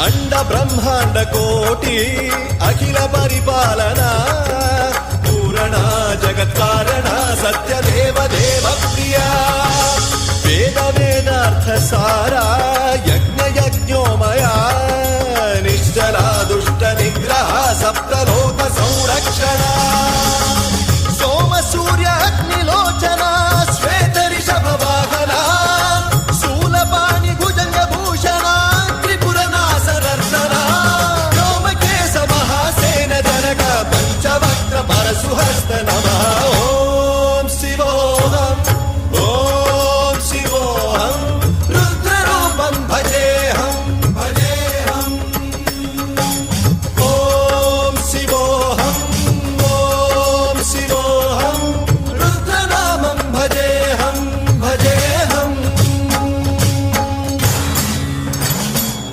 అండ బ్రహ్మాండ కోటి అఖిల పరిపాలన పూరణ జగత్కారణ సత్యదేవ దేవ ప్రియా వేద వేదార్థ సారా యజ్ఞ యజ్ఞోమయా